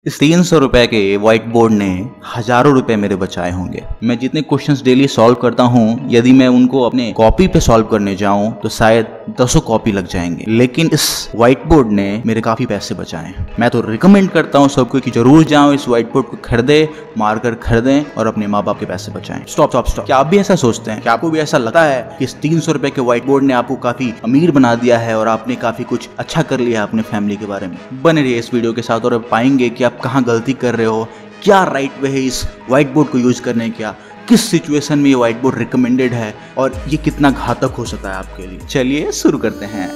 इस 300 रुपए के व्हाइट बोर्ड ने हजारों रुपए मेरे बचाए होंगे। मैं जितने क्वेश्चंस डेली सॉल्व करता हूँ, यदि मैं उनको अपने कॉपी पे सॉल्व करने जाऊं तो शायद 10 कॉपी लग जाएंगे, लेकिन इस व्हाइट बोर्ड ने मेरे काफी पैसे बचाए हैं। मैं तो रिकमेंड करता हूँ सबको कि जरूर जाओ, इस व्हाइट बोर्ड को खरीदे, मारकर खरीदें और अपने माँ बाप के पैसे बचाएं। स्टॉप। क्या आप भी ऐसा सोचते हैं? क्या आपको भी ऐसा लगता है कि इस 300 रुपए के व्हाइट बोर्ड ने आपको काफी अमीर बना दिया है और आपने काफी कुछ अच्छा कर लिया है अपने फैमिली के बारे में? बने रहिए इस वीडियो के साथ और पाएंगे कि आप कहाँ गलती कर रहे हो, क्या राइट वे है इस व्हाइट बोर्ड को यूज करने का, किस सिचुएशन में ये व्हाइट बोर्ड रिकमेंडेड है और ये कितना घातक हो सकता है आपके लिए। चलिए शुरू करते हैं।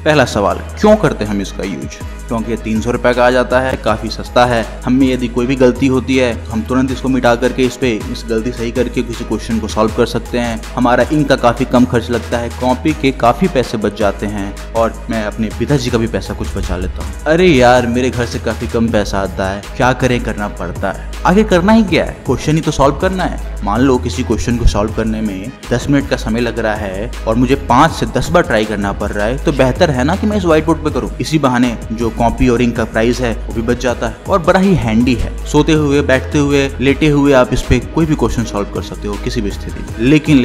पहला सवाल, क्यों करते हैं हम इसका यूज? क्योंकि 300 रुपए का आ जाता है, काफ़ी सस्ता है। हमें यदि कोई भी गलती होती है हम तुरंत इसको मिटा करके इस गलती सही करके किसी क्वेश्चन को सॉल्व कर सकते हैं। हमारा इंक का काफ़ी कम खर्च लगता है, कॉपी के काफ़ी पैसे बच जाते हैं और मैं अपने पिताजी का भी पैसा कुछ बचा लेता हूँ। अरे यार, मेरे घर से काफ़ी कम पैसा आता है, क्या करें, करना पड़ता है। आगे करना ही क्या है, क्वेश्चन ही तो सॉल्व करना है। मान लो किसी क्वेश्चन को सॉल्व करने में 10 मिनट का समय लग रहा है और मुझे 5 से 10 बार ट्राई करना पड़ रहा है, तो बेहतर है ना कि मैं इस व्हाइट बोर्ड पे करूँ। इसी बहाने जो कॉपी और इंक का प्राइस है वो भी बच जाता है और बड़ा ही हैंडी है। सोते हुए, बैठते हुए, लेटे हुए आप इस पे कोई भी क्वेश्चन सॉल्व कर सकते हो किसी भी स्थिति में। लेकिन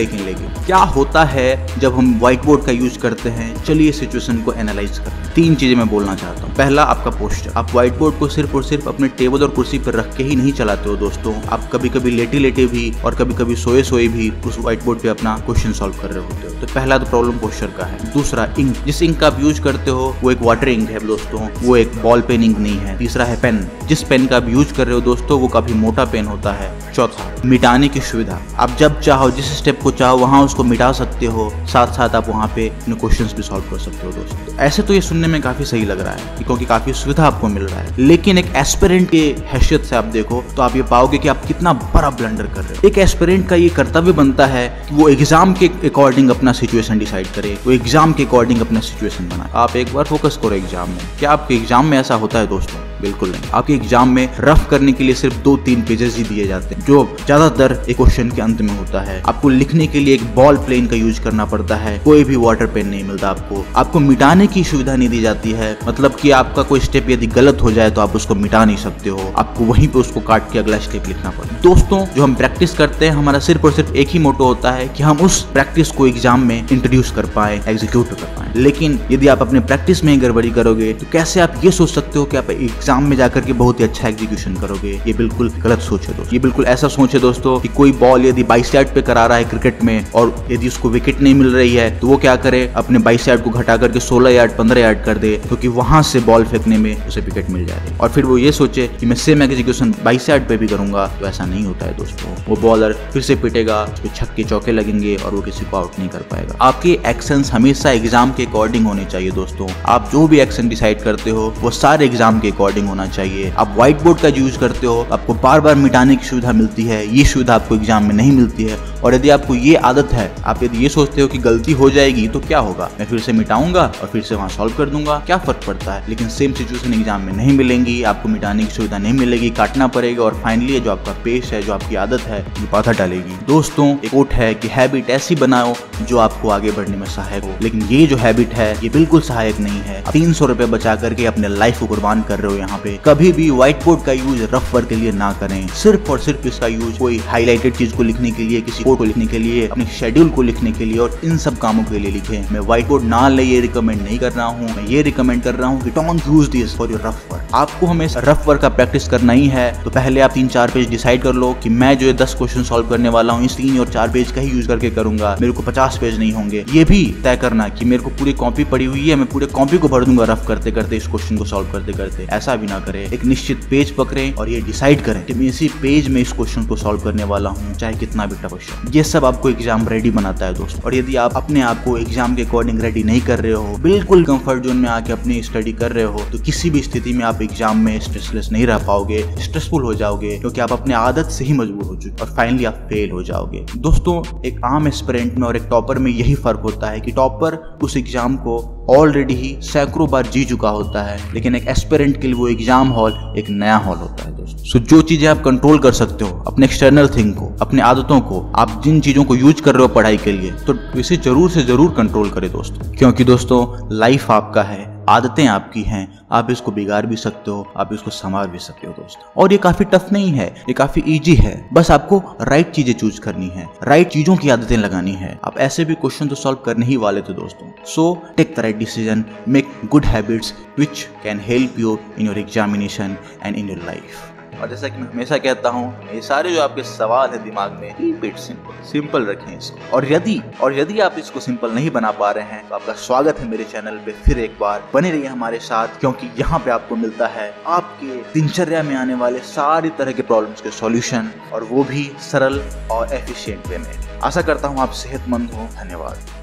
क्या होता है जब हम व्हाइट बोर्ड का यूज करते हैं? चलिए सिचुएशन को एनालाइज करते हैं। 3 चीजें मैं बोलना चाहता हूँ। पहला, आपका पोस्चर। आप व्हाइट बोर्ड को सिर्फ और सिर्फ अपने टेबल और कुर्सी पर रख के ही नहीं चलाते हो दोस्तों। आप कभी कभी लेटे भी और कभी कभी सोए भी उस व्हाइट बोर्ड पे अपना क्वेश्चन सॉल्व कर रहे होते हो। तो पहला तो प्रॉब्लम पोस्चर का है। दूसरा, इंक। जिस इंक का आप यूज करते हो वो एक वाटर इंक है दोस्तों, वो एक बॉल पेन इंक नहीं है। तीसरा है पेन। जिस पेन का आप यूज कर रहे हो दोस्तों वो काफी मोटा पेन होता है। चौथा, मिटाने की सुविधा। आप जब चाहो, जिस स्टेप को चाहो वहां उसको मिटा सकते हो, साथ साथ आप वहां पे अपने क्वेश्चंस भी सॉल्व कर सकते हो दोस्तों। तो ऐसे तो ये सुनने में काफी सही लग रहा है क्योंकि काफी सुविधा आपको मिल रहा है, लेकिन एक एस्पिरेंट के हैसियत से आप देखो तो आप ये पाओगे कि आप कितना बड़ा ब्लंडर कर रहे हो। एक एस्पिरेंट का ये कर्तव्य बनता है कि वो एग्जाम के अकॉर्डिंग अपना सिचुएशन डिसाइड करे, वो एग्जाम के अकॉर्डिंग अपना सिचुएशन बनाए। आप एक बार फोकस करो एग्जाम में। क्या आपके एग्जाम में ऐसा होता है दोस्तों? बिल्कुल नहीं। आपके एग्जाम में रफ करने के लिए सिर्फ 2-3 पेजेस ही दिए जाते हैं, जो ज्यादातर एक क्वेश्चन के अंत में होता है। आपको लिखने के लिए एक बॉल पेन का यूज करना पड़ता है, कोई भी वाटर पेन नहीं मिलता आपको मिटाने की सुविधा नहीं दी जाती है। मतलब कि आपका कोई स्टेप यदि गलत हो जाए तो आप उसको मिटा नहीं सकते हो, आपको वहीं पे उसको काट के अगला स्टेप लिखना पड़ता है। दोस्तों, जो हम प्रैक्टिस करते हैं, हमारा सिर्फ और सिर्फ एक ही मोटो होता है कि हम उस प्रैक्टिस को एग्जाम में इंट्रोड्यूस कर पाए, एग्जीक्यूट कर पाए। लेकिन यदि आप अपने प्रैक्टिस में गड़बड़ी करोगे तो कैसे आप ये सोच सकते हो कि आप एग्जाम में जाकर के बहुत ही अच्छा एग्जीक्यूशन करोगे? ये बिल्कुल गलत सोच है दोस्तों। ये बिल्कुल ऐसा सोच है दोस्तों कि कोई बॉल यदि 22 यार्ड पे करा रहा है क्रिकेट में और यदि उसको विकेट नहीं मिल रही है तो वो क्या करे, अपने 22 यार्ड को घटा करके 16 यार्ड 15 यार्ड कर दे, क्योंकि वहां से बॉल फेंकने में उसे विकेट मिल जाए। और फिर वो ये सोचे कि मैं सेम एग्जीक्यूशन 22 यार्ड पे भी करूंगा। तो ऐसा नहीं होता है दोस्तों। वो बॉलर फिर से पिटेगा, उसको छक्के चौके लगेंगे और वो किसी को आउट नहीं कर पाएगा। आपके एक्शंस हमेशा एग्जाम के अकॉर्डिंग होने चाहिए दोस्तों। आप जो भी एक्शन डिसाइड करते हो वो सारे एग्जाम के अकॉर्डिंग होना चाहिए। आप व्हाइट बोर्ड का यूज करते हो, आपको बार बार मिटाने की सुविधा मिलती है, ये सुविधा आपको एग्जाम में नहीं मिलती है। और यदि आपको ये आदत है, आप यदि ये सोचते हो कि गलती हो जाएगी तो क्या होगा, मैं फिर से मिटाऊंगा और फिर से वहां सॉल्व कर दूंगा, क्या फर्क पड़ता है। लेकिन सेम सिचुएशन एग्जाम में नहीं मिलेंगी, आपको मिटाने की सुविधा नहीं मिलेगी, काटना पड़ेगा और फाइनली जो आपका पेश है, जो आपकी आदत है, ये बाधा डालेगी। दोस्तों, एक कोट है कि हैबिट ऐसी बनाओ जो आपको आगे बढ़ने में सहायक हो। लेकिन ये जो हैबिट है ये बिल्कुल सहायक नहीं है। 300 रुपए बचा करके अपने लाइफ को कुर्बान कर रहे हो यहाँ पे। कभी भी व्हाइट बोर्ड का यूज रफ वर्क के लिए ना करें। सिर्फ और सिर्फ इसका यूज कोई हाईलाइटेड चीज को लिखने के लिए, किसी कोड को लिखने के लिए, अपने शेड्यूल को लिखने के लिए और इन सब कामों के लिए लिखें। मैं व्हाइट बोर्ड ना ले ये रिकमेंड नहीं कर रहा हूँ। मैं ये रिकमेंड कर रहा हूँ कि don't use this for your rough work. आपको हमेशा रफ वर्क का प्रैक्टिस करना ही है तो पहले आप 3-4 पेज डिसाइड कर लो कि मैं जो 10 क्वेश्चन सॉल्व करने वाला हूँ इस 3 और 4 पेज का ही यूज करके करूंगा, मेरे को 50 पेज नहीं होंगे। ये भी तय करना कि मेरे को पूरी कॉपी पड़ी हुई है, मैं पूरे कॉपी को भर दूंगा रफ करते करते, इस क्वेश्चन को सॉल्व करते करते। ऐसा भी ना करें। एक निश्चित पेज पकड़ें और ये डिसाइड करें कि मैं इसी पेज में इस क्वेश्चन को सॉल्व करने वाला हूँ, चाहे कितना भी टफ क्वेश्चन। ये सब आपको एग्जाम रेडी बनाता है दोस्तों। और यदि आप अपने आप को एग्जाम के अकॉर्डिंग रेडी नहीं कर रहे हो, बिल्कुल कंफर्ट जोन में आके अपनी स्टडी कर रहे हो, तो किसी भी स्थिति में आप एग्जाम में स्ट्रेसलेस नहीं रह पाओगे, स्ट्रेसफुल हो जाओगे, क्योंकि आप अपने आदत से ही मजबूर हो चुके और फाइनली आप फेल हो जाओगे। दोस्तों, एक आम एस्पिरेंट में और एक टॉपर में यही फर्क होता है कि टॉपर उस एग्जाम को ऑलरेडी ही सैकड़ों बार जी चुका होता है, लेकिन एक एस्पिरेंट के लिए वो एग्जाम हॉल एक नया हॉल होता है दोस्तों। सो जो चीजें आप कंट्रोल कर सकते हो, अपने एक्सटर्नल थिंग को, अपने आदतों को, आप जिन चीजों को यूज कर रहे हो पढ़ाई के लिए, तो इसे जरूर से जरूर कंट्रोल करें दोस्तों। क्योंकि दोस्तों लाइफ आपका है, आदतें आपकी हैं, आप इसको बिगाड़ भी सकते हो, आप इसको संवार भी सकते हो दोस्तों। और ये काफी टफ नहीं है, ये काफी इजी है। बस आपको राइट चीजें चूज करनी है, राइट चीजों की आदतें लगानी है। आप ऐसे भी क्वेश्चन तो सॉल्व करने ही वाले थे दोस्तों। So take the right decision, make good habits which can help you in your examination and in your life. और जैसा कि मैं हमेशा कहता हूँ, ये सारे जो आपके सवाल है दिमाग में, कीप इट सिंपल रखें इसको। और यदि आप इसको सिंपल नहीं बना पा रहे हैं तो आपका स्वागत है मेरे चैनल पे, फिर एक बार बने रहिए हमारे साथ, क्योंकि यहाँ पे आपको मिलता है आपके दिनचर्या में आने वाले सारी तरह के प्रॉब्लम्स के सॉल्यूशन, और वो भी सरल और एफिशिएंट वे में। आशा करता हूँ आप सेहतमंद हो। धन्यवाद।